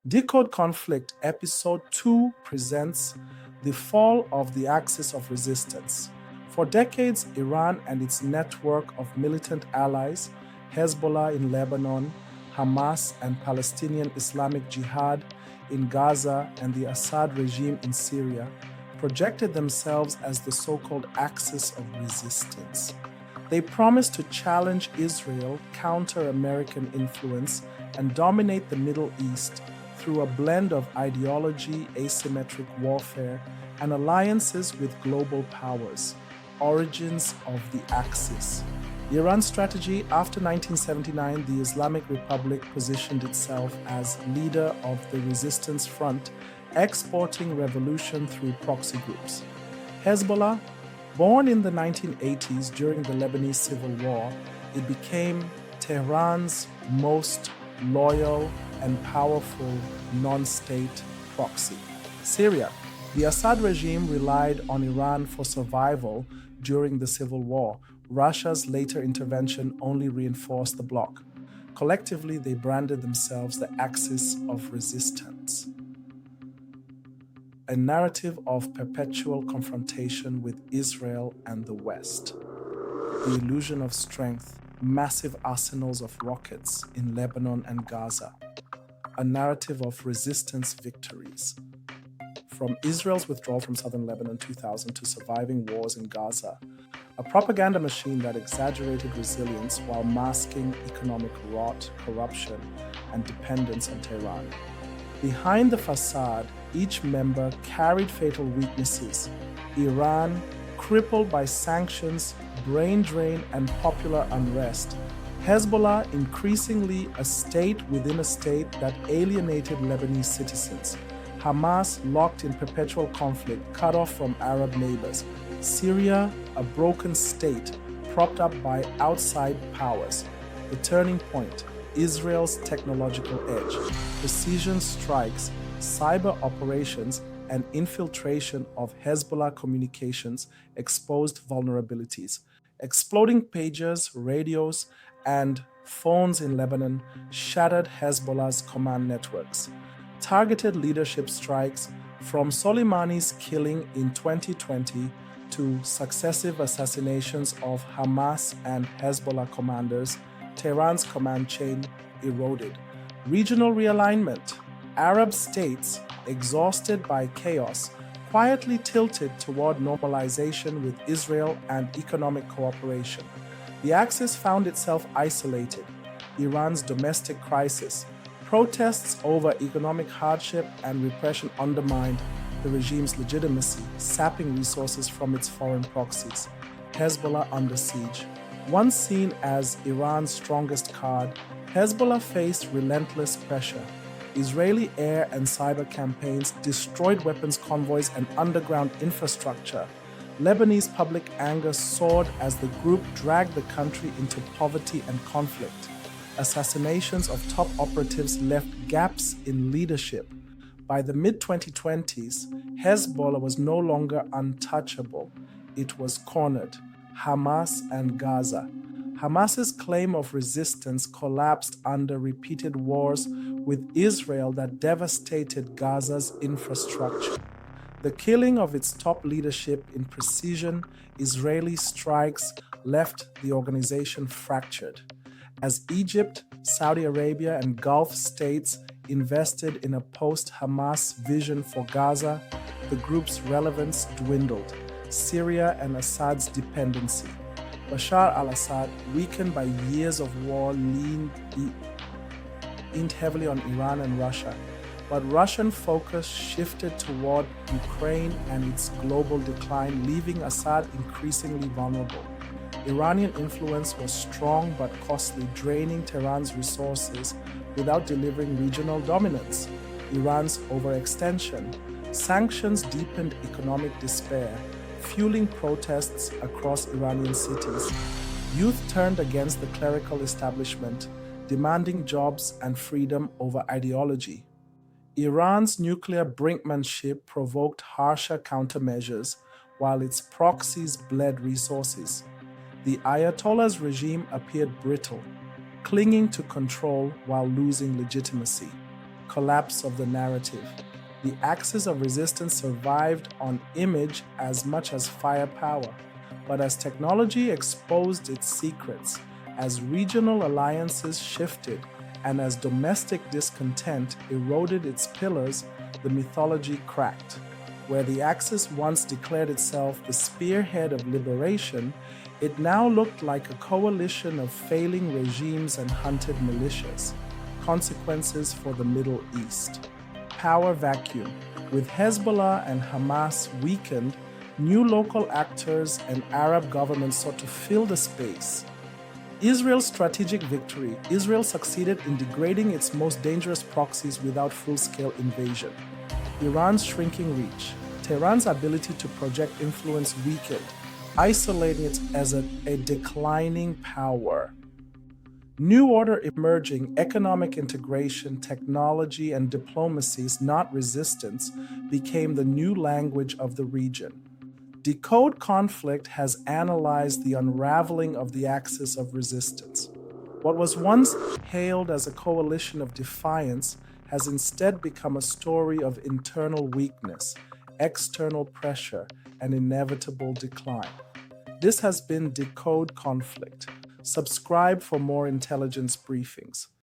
Decode Conflict Episode 2 presents the fall of the axis of resistance. For decades, Iran and its network of militant allies, Hezbollah in Lebanon, Hamas and Palestinian Islamic Jihad in Gaza, and the Assad regime in Syria, projected themselves as the so-called axis of resistance. They promised to challenge Israel, counter American influence, and dominate the Middle East through a blend of ideology, asymmetric warfare, and alliances with global powers. Origins of the Axis. Iran's strategy after 1979, the Islamic Republic positioned itself as leader of the resistance front, exporting revolution through proxy groups. Hezbollah, born in the 1980s during the Lebanese Civil War, it became Tehran's most loyal and powerful non-state proxy. Syria. The Assad regime relied on Iran for survival during the civil war. Russia's later intervention only reinforced the bloc. Collectively, they branded themselves the axis of resistance. A narrative of perpetual confrontation with Israel and the West. The illusion of strength, massive arsenals of rockets in Lebanon and Gaza. A narrative of resistance victories. From Israel's withdrawal from southern Lebanon in 2000 to surviving wars in Gaza, a propaganda machine that exaggerated resilience while masking economic rot, corruption, and dependence on Tehran. Behind the facade, each member carried fatal weaknesses. Iran, crippled by sanctions, brain drain, and popular unrest. Hezbollah, increasingly a state within a state that alienated Lebanese citizens. Hamas, locked in perpetual conflict, cut off from Arab neighbors. Syria, a broken state, propped up by outside powers. The turning point, Israel's technological edge. Precision strikes, cyber operations, and infiltration of Hezbollah communications exposed vulnerabilities. Exploding pagers, radios, and phones in Lebanon shattered Hezbollah's command networks. Targeted leadership strikes, from Soleimani's killing in 2020 to successive assassinations of Hamas and Hezbollah commanders, Tehran's command chain eroded. Regional realignment. Arab states, exhausted by chaos, quietly tilted toward normalization with Israel and economic cooperation. The Axis found itself isolated. Iran's domestic crisis. Protests over economic hardship and repression undermined the regime's legitimacy, sapping resources from its foreign proxies. Hezbollah under siege. Once seen as Iran's strongest card, Hezbollah faced relentless pressure. Israeli air and cyber campaigns destroyed weapons convoys and underground infrastructure. Lebanese public anger soared as the group dragged the country into poverty and conflict. Assassinations of top operatives left gaps in leadership. By the mid-2020s, Hezbollah was no longer untouchable. It was cornered. Hamas and Gaza. Hamas's claim of resistance collapsed under repeated wars with Israel that devastated Gaza's infrastructure. The killing of its top leadership in precision Israeli strikes left the organization fractured. As Egypt, Saudi Arabia, and Gulf states invested in a post-Hamas vision for Gaza, the group's relevance dwindled. Syria and Assad's dependency. Bashar al-Assad, weakened by years of war, leaned heavily on Iran and Russia, but Russian focus shifted toward Ukraine and its global decline, leaving Assad increasingly vulnerable. Iranian influence was strong but costly, draining Tehran's resources without delivering regional dominance. Iran's overextension. Sanctions deepened economic despair, fueling protests across Iranian cities. Youth turned against the clerical establishment, demanding jobs and freedom over ideology. Iran's nuclear brinkmanship provoked harsher countermeasures, while its proxies bled resources. The Ayatollah's regime appeared brittle, clinging to control while losing legitimacy. collapse of the narrative. The axis of resistance survived on image as much as firepower, but as technology exposed its secrets, as regional alliances shifted, and as domestic discontent eroded its pillars, the mythology cracked. Where the Axis once declared itself the spearhead of liberation, it now looked like a coalition of failing regimes and hunted militias. Consequences for the Middle East. Power vacuum. With Hezbollah and Hamas weakened, new local actors and Arab governments sought to fill the space. Israel's strategic victory. Israel succeeded in degrading its most dangerous proxies without full-scale invasion. Iran's shrinking reach. Tehran's ability to project influence weakened, isolating it as a declining power. New order emerging, economic integration, technology, and diplomacies, not resistance, became the new language of the region. Decode Conflict has analyzed the unraveling of the axis of resistance. What was once hailed as a coalition of defiance has instead become a story of internal weakness, external pressure, and inevitable decline. This has been Decode Conflict. Subscribe for more intelligence briefings.